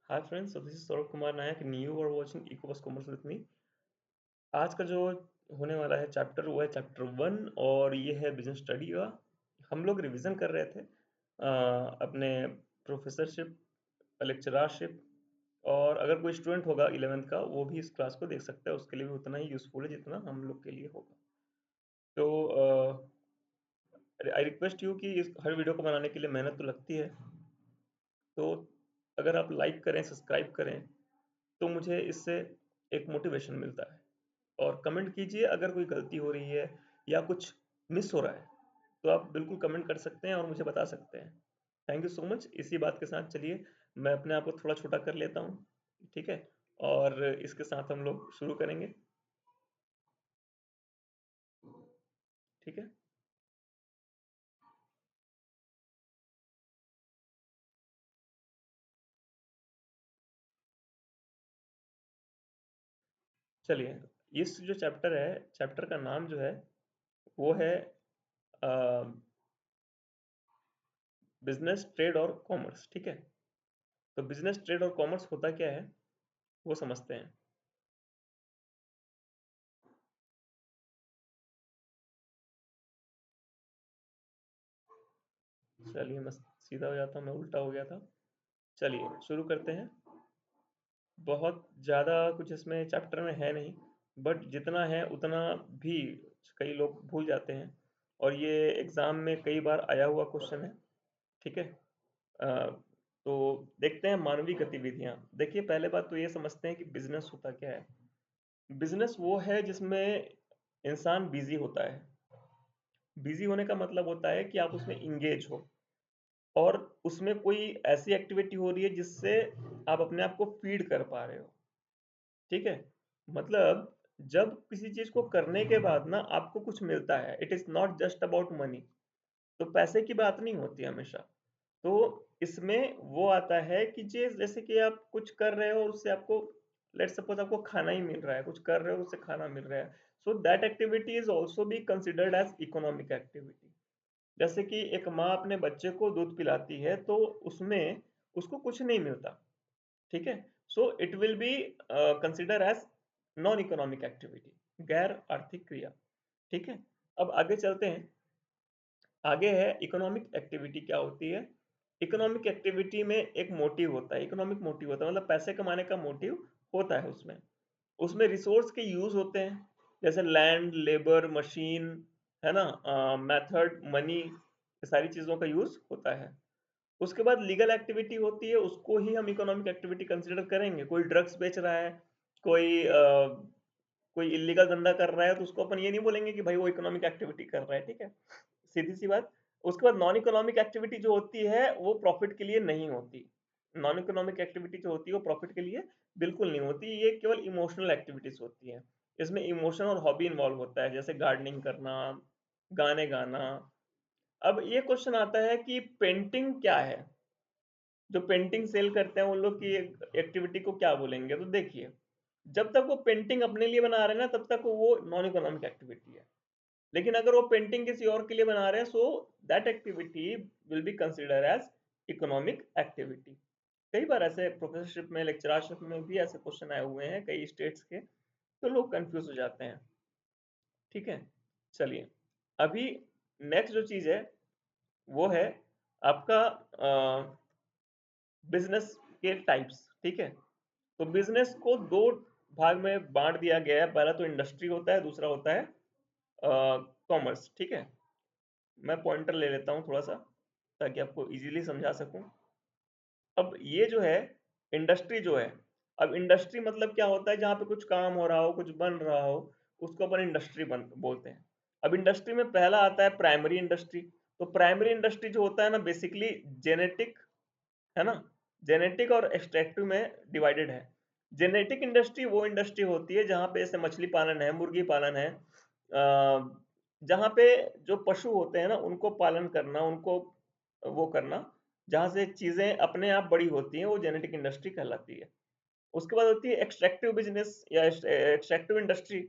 Hi friends, so this is Saurabh Kumar Nayak and you are watching EcoBus Commerce with me. आज का जो होने वाला है चैप्टर वो है चैप्टर 1 और ये है बिजनेस स्टडी का। हम लोग रिवीजन कर रहे थे अपने प्रोफेसरशिप, लेक्चररशिप और अगर कोई स्टूडेंट होगा 11th का वो भी इस क्लास को देख सकता है, उसके लिए भी उतना ही यूजफुल है जितना हम लोग के लिए होगा। तो आई रिक्वेस्ट यू कि हर वीडियो को बनाने के लिए मेहनत तो लगती है, तो अगर आप लाइक करें, सब्सक्राइब करें तो मुझे इससे एक मोटिवेशन मिलता है। और कमेंट कीजिए अगर कोई गलती हो रही है या कुछ मिस हो रहा है तो आप बिल्कुल कमेंट कर सकते हैं और मुझे बता सकते हैं। Thank you so much. इसी बात के साथ चलिए मैं अपने आप को थोड़ा छोटा कर लेता हूँ, ठीक है? और इसके साथ हम लोग शुरू करेंगे, ठीक है? चलिए, इस जो चैप्टर है, चैप्टर का नाम जो है वो है बिजनेस, ट्रेड और कॉमर्स, ठीक है? तो बिजनेस, ट्रेड और कॉमर्स होता क्या है वो समझते हैं। चलिए मैं सीधा हो जाता हूँ, मैं उल्टा हो गया था। चलिए शुरू करते हैं। बहुत ज़्यादा कुछ इसमें चैप्टर में है नहीं, बट जितना है उतना भी कई लोग भूल जाते हैं और ये एग्ज़ाम में कई बार आया हुआ क्वेश्चन है, ठीक है? तो देखते हैं मानवीय गतिविधियाँ। देखिए पहले बात तो ये समझते हैं कि बिजनेस होता क्या है। बिजनेस वो है जिसमें इंसान बिजी होता है। बिजी होने का मतलब होता है कि आप उसमें इंगेज हो और उसमें कोई ऐसी एक्टिविटी हो रही है जिससे आप अपने आप को फीड कर पा रहे हो, ठीक है? मतलब जब किसी चीज़ को करने के बाद ना आपको कुछ मिलता है, it is not just about money. तो पैसे की बात नहीं होती हमेशा। तो इसमें वो आता है कि जैसे कि आप कुछ कर रहे हो और उससे आपको, लेट्स सपोज आपको खाना ही मिल रहा है, कुछ कर रहे हो उससे खाना मिल रहा है। So that activity is also be considered as economic activity. जैसे कि एक माँ अपने बच्चे को दूध पिलाती है तो उसमें उसको कुछ नहीं मिलता, ठीक है? So it will be consider as non economic activity, गैर आर्थिक क्रिया, ठीक है? अब आगे चलते हैं। आगे है इकोनॉमिक एक्टिविटी क्या होती है। इकोनॉमिक एक्टिविटी में एक मोटिव होता है, इकोनॉमिक मोटिव होता है, मतलब पैसे कमाने का मोटिव होता है उसमें। उसमें रिसोर्स के यूज होते हैं, जैसे लैंड, लेबर, मशीन, है ना, मेथड, मनी, ये सारी चीजों का यूज होता है। उसके बाद लीगल एक्टिविटी होती है, उसको ही हम इकोनॉमिक एक्टिविटी कंसीडर करेंगे। कोई ड्रग्स बेच रहा है, कोई कोई इलीगल धंधा कर रहा है तो उसको अपन ये नहीं बोलेंगे कि भाई वो इकोनॉमिक एक्टिविटी कर रहा है, ठीक है? सीधी सी बात। उसके बाद नॉन इकोनॉमिक एक्टिविटी जो होती है वो प्रॉफिट के लिए नहीं होती। नॉन इकोनॉमिक एक्टिविटी जो होती है वो प्रॉफिट के लिए बिल्कुल नहीं होती, ये केवल इमोशनल एक्टिविटीज होती है। इसमें इमोशन और हॉबी इन्वॉल्व होता है, जैसे गार्डनिंग करना, गाने गाना। अब ये क्वेश्चन आता है कि पेंटिंग क्या है। जो पेंटिंग सेल करते हैं उन लोग की एक्टिविटी को क्या बोलेंगे? तो देखिए, जब तक वो पेंटिंग अपने लिए बना रहे हैं ना तब तक वो नॉन इकोनॉमिक एक्टिविटी है। लेकिन अगर वो पेंटिंग किसी और के लिए बना रहे हैं so that activity will be consider as economic activity. कई बार ऐसे प्रोफेसरशिप में, लेक्चररशिप में भी ऐसे क्वेश्चन आए हुए हैं कई स्टेट्स के, तो लोग कंफ्यूज हो जाते हैं, ठीक है? चलिए, अभी नेक्स्ट जो चीज है वो है आपका बिजनेस के टाइप्स, ठीक है? तो बिजनेस को दो भाग में बांट दिया गया है। पहला तो इंडस्ट्री होता है, दूसरा होता है कॉमर्स, ठीक है? मैं पॉइंटर ले लेता हूँ थोड़ा सा ताकि आपको इजीली समझा सकूं। अब ये जो है इंडस्ट्री जो है, अब इंडस्ट्री मतलब क्या होता है? जहाँ पे कुछ काम हो रहा हो, कुछ बन रहा हो, उसको अपन इंडस्ट्री बन बोलते हैं। अब इंडस्ट्री में पहला आता है प्राइमरी इंडस्ट्री। तो प्राइमरी इंडस्ट्री जो होता है ना, बेसिकली जेनेटिक, है ना, जेनेटिक और एक्सट्रैक्टिव में डिवाइडेड है। जेनेटिक इंडस्ट्री वो इंडस्ट्री होती है जहाँ पे जैसे मछली पालन है, मुर्गी पालन है, जहाँ पे जो पशु होते हैं ना उनको पालन करना, उनको वो करना, जहाँ से चीजें अपने आप बड़ी होती हैं, वो जेनेटिक इंडस्ट्री कहलाती है। उसके बाद होती है एक्सट्रैक्टिव बिजनेस या एक्सट्रैक्टिव इंडस्ट्री।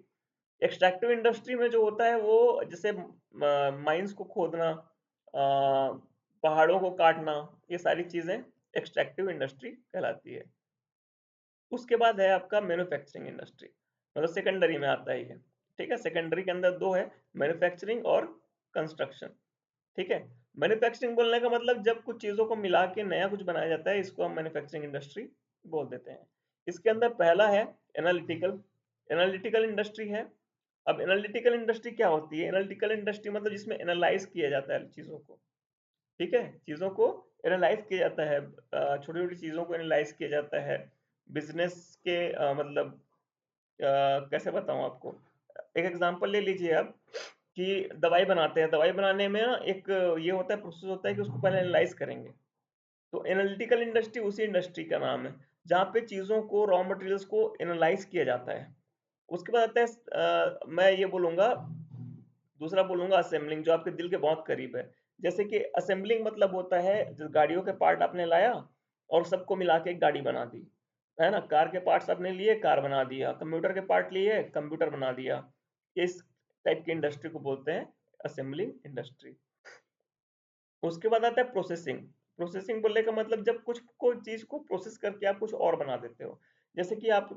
एक्सट्रैक्टिव इंडस्ट्री में जो होता है वो जैसे माइंस को खोदना, पहाड़ों को काटना, ये सारी चीजें एक्सट्रैक्टिव इंडस्ट्री कहलाती है। उसके बाद है आपका मैन्युफैक्चरिंग इंडस्ट्री, मतलब सेकेंडरी में आता है ये। ठीक है, सेकेंडरी के अंदर दो है, मैन्युफैक्चरिंग और कंस्ट्रक्शन। ठीक है, मैन्युफैक्चरिंग बोलने का मतलब जब कुछ चीज़ों को मिला के नया कुछ बनाया जाता है, इसको हम मैन्युफैक्चरिंग इंडस्ट्री बोल देते हैं। इसके अंदर पहला है एनालिटिकल, एनालिटिकल इंडस्ट्री है। अब एनालिटिकल इंडस्ट्री क्या होती है? एनालिटिकल इंडस्ट्री मतलब जिसमें एनालाइज किया जाता है चीज़ों को। ठीक है, चीज़ों को एनालाइज किया जाता है, छोटी छोटी चीज़ों को एनालाइज किया जाता है बिजनेस के, मतलब कैसे बताऊं आपको। एक एग्जांपल ले लीजिए आप, कि दवाई बनाते हैं, दवाई बनाने में ना एक ये होता है, प्रोसेस होता है कि उसको पहले एनालाइज करेंगे। तो एनालिटिकल इंडस्ट्री उसी इंडस्ट्री का नाम है जहाँ पे चीज़ों को, रॉ मटेरियल्स को एनालाइज किया जाता है। उसके बाद आता है मैं ये बोलूंगा, दूसरा बोलूंगा असेंबलिंग, जो आपके दिल के बहुत करीब है। जैसे कि असेंबलिंग मतलब होता है जो गाड़ियों के पार्ट आपने लाया और सबको मिला के एक गाड़ी बना दी, है ना। कार के पार्ट्स आपने लिए, कार बना दिया। कंप्यूटर के पार्ट लिए, कंप्यूटर बना दिया। इस टाइप की इंडस्ट्री को बोलते हैं असेंबलिंग इंडस्ट्री। उसके बाद आता है प्रोसेसिंग। प्रोसेसिंग बोलने का मतलब जब कुछ को चीज को प्रोसेस करके आप कुछ और बना देते हो। जैसे कि आप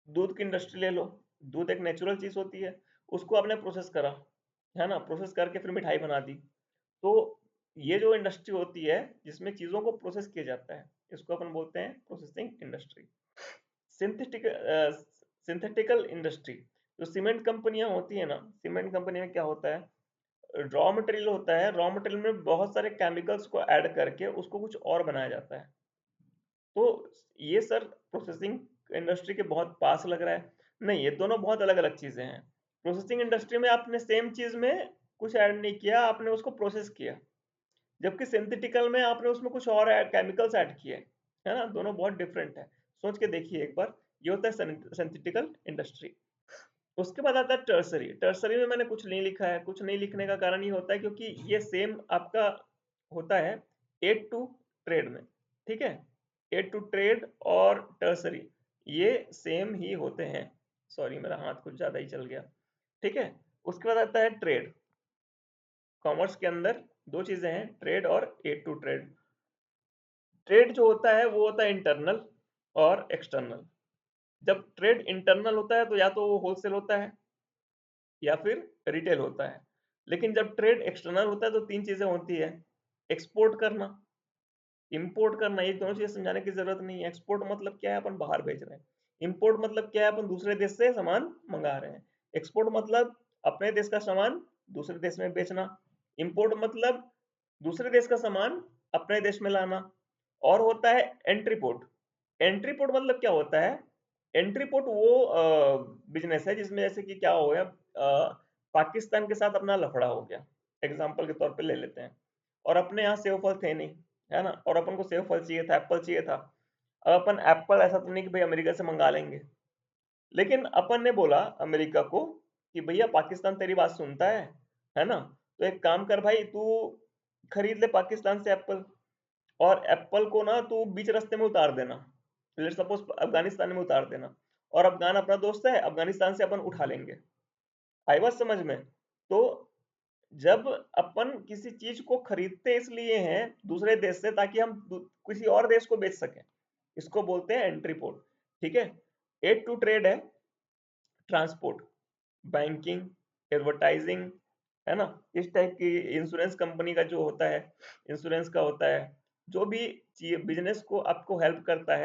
दूध की इंडस्ट्री ले लो। दूध एक नेचुरल चीज होती है, उसको आपने प्रोसेस करा, है ना, प्रोसेस करके फिर मिठाई बना दी। तो ये जो इंडस्ट्री होती है जिसमें चीजों को प्रोसेस किया जाता है, इसको अपन बोलते हैं processing industry. Synthetic synthetical industry, जो सीमेंट कंपनियां होती है ना, सीमेंट कंपनी में क्या होता है, रॉ मटेरियल होता है, रॉ मटेरियल में बहुत सारे केमिकल्स को ऐड करके उसको कुछ और बनाया जाता है। तो ये सर प्रोसेसिंग इंडस्ट्री के बहुत पास लग रहा है। नहीं, ये दोनों बहुत अलग अलग चीजें हैं। प्रोसेसिंग इंडस्ट्री में आपने सेम चीज में कुछ ऐड नहीं किया, आपने उसको प्रोसेस किया। जबकि सिंथेटिकल में आपने उसमें कुछ और केमिकल्स ऐड किए, है ना। दोनों बहुत डिफरेंट है, सोच के देखिए एक बार। ये होता है सिंथेटिकल इंडस्ट्री। उसके बाद आता है टर्सरी। टर्सरी में मैंने कुछ नहीं लिखा है, कुछ नहीं लिखने का कारण ये होता है क्योंकि ये सेम आपका होता है एड टू ट्रेड में। ठीक है, एड टू ट्रेड और टर्सरी ये सेम ही होते हैं। सॉरी, मेरा हाथ कुछ ज्यादा ही चल गया। ठीक है, उसके बाद आता है ट्रेड। कॉमर्स के अंदर दो चीजें हैं, ट्रेड और एड टू ट्रेड। ट्रेड जो होता है वो होता है इंटरनल और एक्सटर्नल। जब ट्रेड इंटरनल होता है तो या तो वो होलसेल होता है या फिर रिटेल होता है। लेकिन जब ट्रेड एक्सटर्नल होता है तो तीन चीजें होती है, एक्सपोर्ट करना, इंपोर्ट करना। ये दोनों चीजें समझाने की जरूरत नहीं है। एक्सपोर्ट मतलब क्या है, अपन बाहर भेज रहे हैं। इंपोर्ट मतलब क्या है, अपन दूसरे देश से सामान मंगा रहे हैं। एक्सपोर्ट मतलब अपने देश का सामान दूसरे देश में बेचना। इंपोर्ट मतलब दूसरे देश का सामान अपने देश में लाना। और होता है एंट्री पोर्ट। एंट्री पोर्ट मतलब क्या होता है, एंट्री पोर्ट वो बिजनेस है जिसमें जैसे कि क्या हो गया, पाकिस्तान के साथ अपना लफड़ा हो गया, एग्जाम्पल के तौर पे ले लेते हैं। और अपने यहाँ सेव फल थे नहीं, है ना, और अपन को सेव फल चाहिए था, एप्पल चाहिए था। अब अपन एप्पल ऐसा तो नहीं कि भाई अमेरिका से मंगा लेंगे, लेकिन अपन ने बोला अमेरिका को कि भैया पाकिस्तान तेरी बात सुनता है ना, तो एक काम कर भाई, तू खरीद ले पाकिस्तान से एप्पल, और एप्पल को ना तू बीच रास्ते में उतार देना, लेट्स सपोज अफगानिस्तान में उतार देना। और अफगान अपना दोस्त है, अफगानिस्तान से अपन उठा लेंगे। आई बात समझ में? तो जब अपन किसी चीज को खरीदते इसलिए हैं दूसरे देश से ताकि हम किसी और देश को बेच सकें, इसको बोलते हैं एंट्री पोर्ट। ठीक है, एड टू ट्रेड है ट्रांसपोर्ट, बैंकिंग, एडवर्टाइजिंग, है ना, इस टाइप की। इंश्योरेंस कंपनी का जो होता है, इंश्योरेंस का होता है, जो भी बिजनेस को आपको हेल्प करता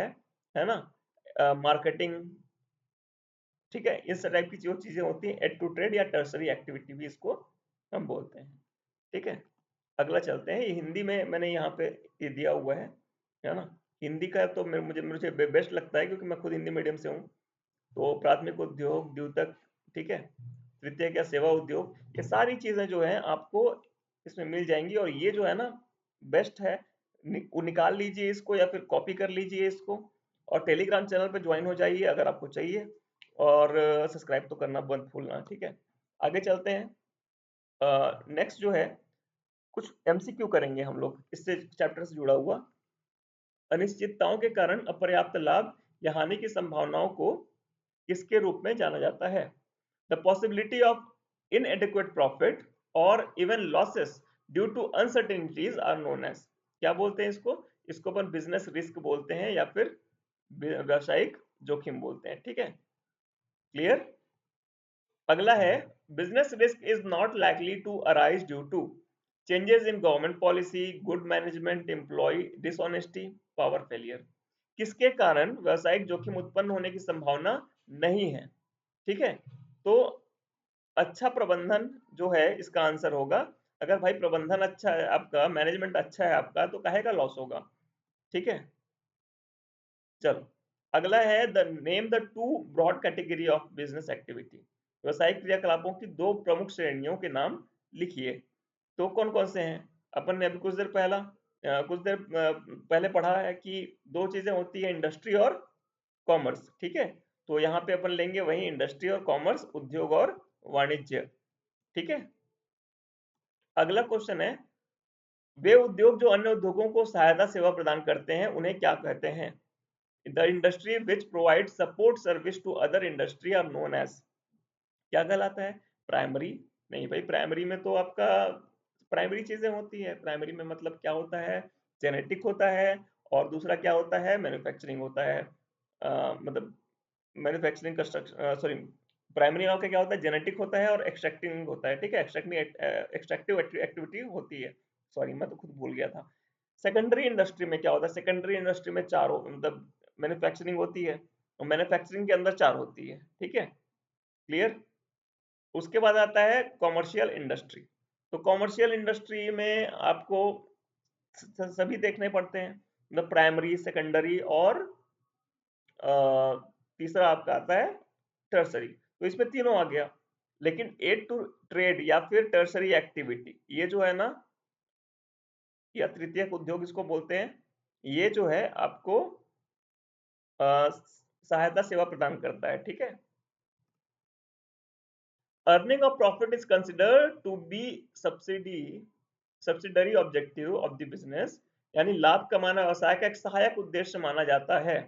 है ना, मार्केटिंग। ठीक है, इस टाइप की जो चीजें होती हैं एड टू ट्रेड या टर्सरी एक्टिविटी भी इसको हम बोलते हैं। ठीक है, अगला चलते हैं। ये हिंदी में मैंने यहाँ पे ये दिया हुआ है ना। हिंदी का तो मुझे मुझे बेस्ट लगता है क्योंकि मैं खुद हिंदी मीडियम से हूँ। तो प्राथमिक उद्योग, द्योतक, ठीक है, तृतीयक या सेवा उद्योग, ये सारी चीजें जो है आपको इसमें मिल जाएंगी। और ये जो है ना बेस्ट है, निकाल लीजिए इसको या फिर कॉपी कर लीजिए इसको, और टेलीग्राम चैनल पे ज्वाइन हो जाइए अगर आपको चाहिए। और सब्सक्राइब तो करना बंद भूलना। ठीक है, आगे चलते हैं। नेक्स्ट जो है, कुछ एमसीक्यू करेंगे हम लोग इससे, चैप्टर से जुड़ा हुआ। अनिश्चितताओं के कारण अपर्याप्त लाभ या हानि की संभावनाओं को किसके रूप में जाना जाता है? The possibility of inadequate profit और even losses due to uncertainties are known as. क्या बोलते हैं इसको? इसको अपन बिजनेस रिस्क बोलते हैं या फिर व्यावसायिक जोखिम बोलते हैं। ठीक है, क्लियर? अगला है, business risk is not likely to arise due to changes in government policy, good management, employ dishonesty, power failure. किसके कारण व्यावसायिक जोखिम उत्पन्न होने की संभावना नहीं है? ठीक है, तो अच्छा प्रबंधन जो है इसका आंसर होगा। अगर भाई प्रबंधन अच्छा है आपका, मैनेजमेंट अच्छा है आपका, तो काहे का लॉस होगा? ठीक है, चलो अगला है, the name the two broad category of business activity. व्यवसायिक क्रियाकलापों की दो प्रमुख श्रेणियों के नाम लिखिए। तो कौन कौन से हैं? अपन ने अभी कुछ देर पहले पढ़ा है कि दो चीजें होती है, इंडस्ट्री और कॉमर्स। ठीक है, तो यहाँ पे अपन लेंगे वही इंडस्ट्री और कॉमर्स, उद्योग और वाणिज्य। ठीक है, अगला क्वेश्चन है, वे उद्योग जो अन्य उद्योगों को सहायता सेवा प्रदान करते हैं उन्हें क्या कहते हैं? The industry which provide support service to other industry are known as, क्या कहलाता है? प्राइमरी? नहीं भाई, प्राइमरी में तो आपका प्राइमरी चीजें होती है। प्राइमरी में मतलब क्या होता है? जेनेटिक होता है, और दूसरा क्या होता है? मैन्युफैक्चरिंग होता है। मतलब मैन्युफैक्चरिंग कंस्ट्रक्शन, सॉरी, प्राइमरी में आपका क्या होता है? जेनेटिक होता है और एक्सट्रैक्टिंग होता है। ठीक है, एक्सट्रैक्टिव एक्टिविटी होती है। सॉरी, मैं तो खुद भूल गया था। सेकेंडरी इंडस्ट्री में क्या होता है? सेकेंडरी इंडस्ट्री में चार मतलब मैन्युफैक्चरिंग होती है, और मैन्युफैक्चरिंग के अंदर चार होती है। ठीक है, क्लियर? उसके बाद आता है कॉमर्शियल इंडस्ट्री। तो कॉमर्शियल इंडस्ट्री में आपको सभी देखने पड़ते हैं, मतलब प्राइमरी, सेकेंडरी और तीसरा आपका आता है टर्सरी। तो इसमें तीनों आ गया। लेकिन एड टू ट्रेड या फिर टर्सरी एक्टिविटी, ये जो है ना, या तृतीयक उद्योग इसको बोलते हैं, ये जो है आपको सहायता सेवा प्रदान करता है। ठीक है, earning of profit is considered to be subsidy subsidiary objective of the business, यानी लाभ कमाना व्यवसाय का एक सहायक उद्देश्य माना जाता है।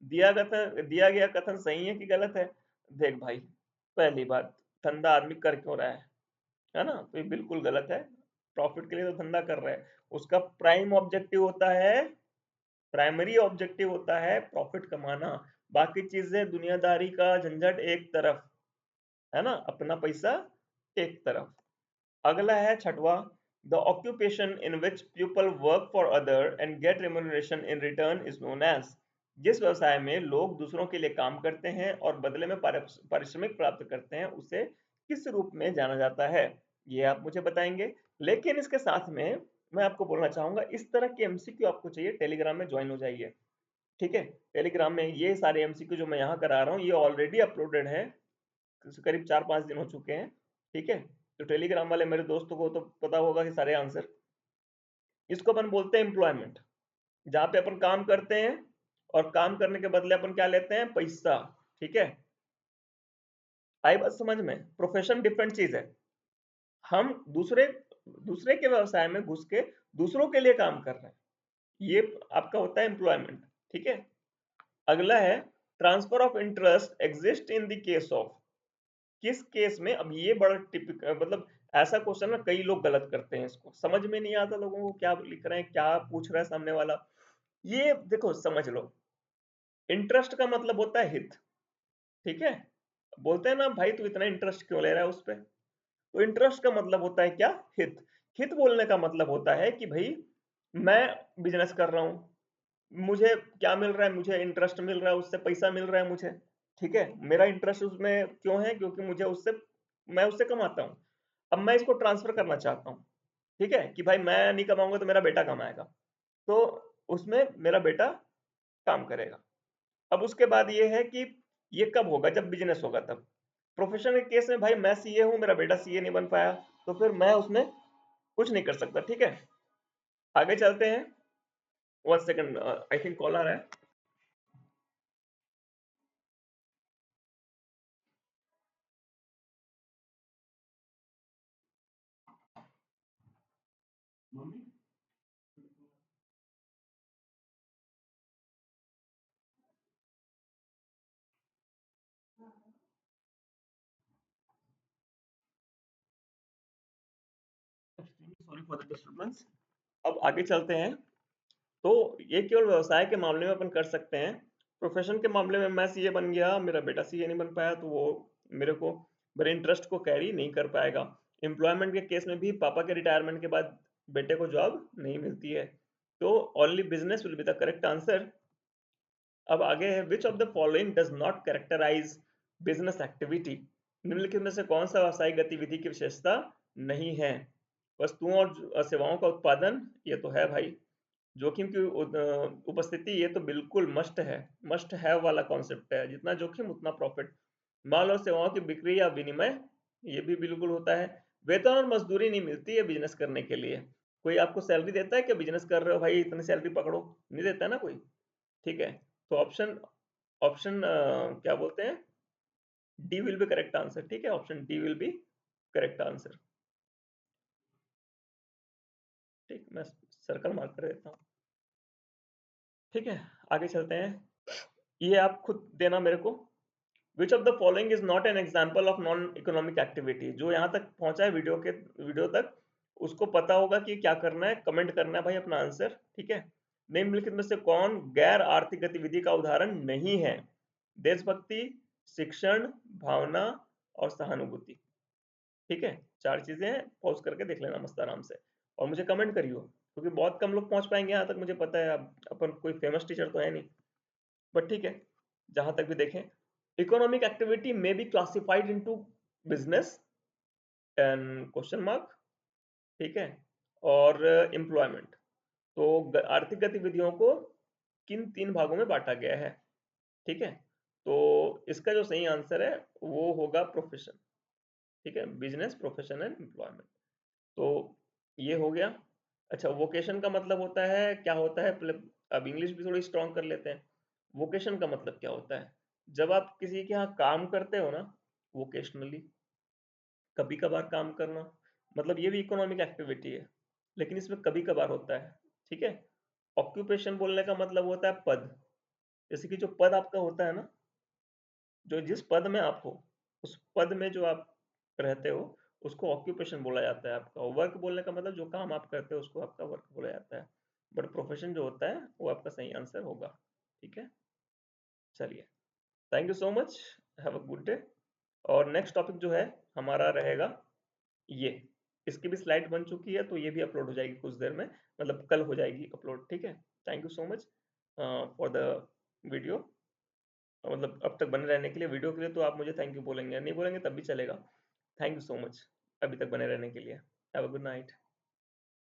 दिया गया कथन सही है कि गलत है? देख भाई, पहली बात, धंधा आदमी कर क्यों रहा है ना? तो ये बिल्कुल गलत है। प्रॉफिट के लिए तो धंधा कर रहा है। उसका प्राइम ऑब्जेक्टिव होता है, प्राइमरी ऑब्जेक्टिव होता है प्रॉफिट कमाना। बाकी चीजें दुनियादारी का झंझट एक तरफ, है ना, अपना पैसा एक तरफ। अगला है छठवा, the occupation in which people work for other and get remuneration in return is known as, जिस व्यवसाय में लोग दूसरों के लिए काम करते हैं और बदले में पारिश्रमिक प्राप्त करते हैं, उसे किस रूप में जाना जाता है? ये आप मुझे बताएंगे। लेकिन इसके साथ में मैं आपको बोलना चाहूंगा, इस तरह के एमसीक्यू आपको चाहिए, टेलीग्राम में ज्वाइन हो जाइए। ठीक है, टेलीग्राम में ये सारे एमसीक्यू जो मैं यहाँ करा रहा हूँ, ये ऑलरेडी अपलोडेड है, करीब 4-5 दिन हो चुके हैं। ठीक है, तो टेलीग्राम वाले मेरे दोस्तों को तो पता होगा कि सारे आंसर। इसको अपन बोलते हैं एम्प्लॉयमेंट, जहाँ पे अपन काम करते हैं और काम करने के बदले अपन क्या लेते हैं? पैसा। ठीक है, आई बात समझ में? प्रोफेशन डिफरेंट चीज है। हम दूसरे दूसरे के व्यवसाय में घुस के दूसरों के लिए काम कर रहे हैं, ये आपका होता है एम्प्लॉयमेंट। ठीक है, अगला है, transfer of interest exist in the case of, किस केस में? अब ये बड़ा टिपिकल, मतलब ऐसा क्वेश्चन ना कई लोग गलत करते हैं, इसको समझ में नहीं आता लोगों को, क्या लिख रहे हैं, क्या पूछ रहा है सामने वाला। ये देखो, समझ लो, इंटरेस्ट का मतलब होता है हित। ठीक है, बोलते हैं ना भाई तू इतना इंटरेस्ट क्यों ले रहा है उस पे, तो इंटरेस्ट का मतलब होता है क्या? हित। हित बोलने का मतलब होता है कि भाई मैं बिजनेस कर रहा हूं, मुझे क्या मिल रहा है? मुझे इंटरेस्ट मिल रहा है, उससे पैसा मिल रहा है मुझे। ठीक है, मेरा इंटरेस्ट उसमें क्यों है? क्योंकि मुझे उससे, मैं उससे कमाता हूँ। अब मैं इसको ट्रांसफर करना चाहता हूँ। ठीक है, कि भाई मैं नहीं कमाऊंगा तो मेरा बेटा कमाएगा, तो उसमें मेरा बेटा काम करेगा। अब उसके बाद ये है कि ये कब होगा? जब बिजनेस होगा तब। प्रोफेशन के केस में भाई मैं सीए हूं, मेरा बेटा सीए नहीं बन पाया, तो फिर मैं उसमें कुछ नहीं कर सकता। ठीक है, आगे चलते हैं। 1 सेकंड, आई थिंक कॉल आ रहा है। Sorry for the disturbance. अब आगे चलते हैं। तो ये केवल व्यवसाय के मामले में अपन कर सकते हैं। प्रोफेशन के मामले में मैं सीए बन गया, मेरा बेटा सीए नहीं बन पाया, तो वो मेरे को मेरे इंटरेस्ट को कैरी नहीं कर पाएगा। एम्प्लॉयमेंट के केस में भी पापा के रिटायरमेंट के बाद बेटे को जॉब नहीं मिलती है। तो only business will be the correct answer. अब आगे है, which of the following does not characterise business activity. निम्नलिखित में से कौन सा व्यवसायिक गतिविधि की विशेषता नहीं है। वस्तुओं और सेवाओं का उत्पादन, ये तो है भाई। जोखिम की उपस्थिति, ये तो बिल्कुल मस्ट हैव वाला कॉन्सेप्ट है, जितना जोखिम उतना प्रॉफिट। माल और सेवाओं की बिक्री या विनिमय, ये भी बिल्कुल होता है। वेतन और मजदूरी नहीं मिलती है बिजनेस करने के लिए। कोई आपको सैलरी देता है कि बिजनेस कर रहे हो भाई इतनी सैलरी पकड़ो, नहीं देता है ना कोई। ठीक है, तो ऑप्शन ऑप्शन क्या बोलते हैं, D will be correct answer. ठीक है, option D will be correct answer. ठीक, मैं सर्कल मार्क कर देता हूँ। ठीक है, आगे चलते हैं। ये आप खुद देना मेरे को। विच of the following is not an example of non economic activity. जो यहाँ तक पहुंचा है वीडियो तक, उसको पता होगा कि क्या करना है, कमेंट करना है भाई अपना आंसर। ठीक है, निम्नलिखित में से कौन गैर आर्थिक गतिविधि का उदाहरण नहीं है। देशभक्ति, शिक्षण, भावना और सहानुभूति। ठीक है, चार चीजें हैं, पॉज करके देख लेना मस्त आराम से, और मुझे कमेंट करियो, क्योंकि बहुत कम लोग पहुंच पाएंगे यहाँ तक, मुझे पता है। अब अपन कोई फेमस टीचर तो है नहीं, बट ठीक है, जहां तक भी देखें। इकोनॉमिक एक्टिविटी में be classified into business and question mark. ठीक है, और एम्प्लॉयमेंट। तो आर्थिक गतिविधियों को किन तीन भागों में बांटा गया है। ठीक है, तो इसका जो सही आंसर है वो होगा प्रोफेशन। ठीक है, बिजनेस, प्रोफेशन एंड एम्प्लॉयमेंट। तो ये हो गया। अच्छा, वोकेशन का मतलब होता है, क्या होता है, पहले अब इंग्लिश भी थोड़ी स्ट्रॉन्ग कर लेते हैं। वोकेशन का मतलब क्या होता है, जब आप किसी के यहाँ काम करते हो ना, वोकेशनली, कभी कभार काम करना, मतलब ये भी इकोनॉमिक एक्टिविटी है, लेकिन इसमें कभी कभार होता है। ठीक है, ऑक्यूपेशन बोलने का मतलब होता है पद। जैसे कि जो पद आपका होता है ना, जो जिस पद में आप हो, उस पद में जो आप रहते हो, उसको ऑक्यूपेशन बोला जाता है आपका। वर्क बोलने का मतलब जो काम आप करते हो उसको आपका वर्क बोला जाता है। बट प्रोफेशन जो होता है वो आपका सही आंसर होगा। ठीक है, चलिए, thank you so much, have a good day. और नेक्स्ट टॉपिक जो है हमारा रहेगा ये, इसकी भी स्लाइड बन चुकी है, तो ये भी अपलोड हो जाएगी कुछ देर में, मतलब कल हो जाएगी अपलोड। ठीक है, thank you so much for the video. मतलब अब तक बने रहने के लिए, वीडियो के लिए तो आप मुझे थैंक यू बोलेंगे, नहीं बोलेंगे तब भी चलेगा। थैंक यू सो मच अभी तक बने रहने के लिए। Have a good night.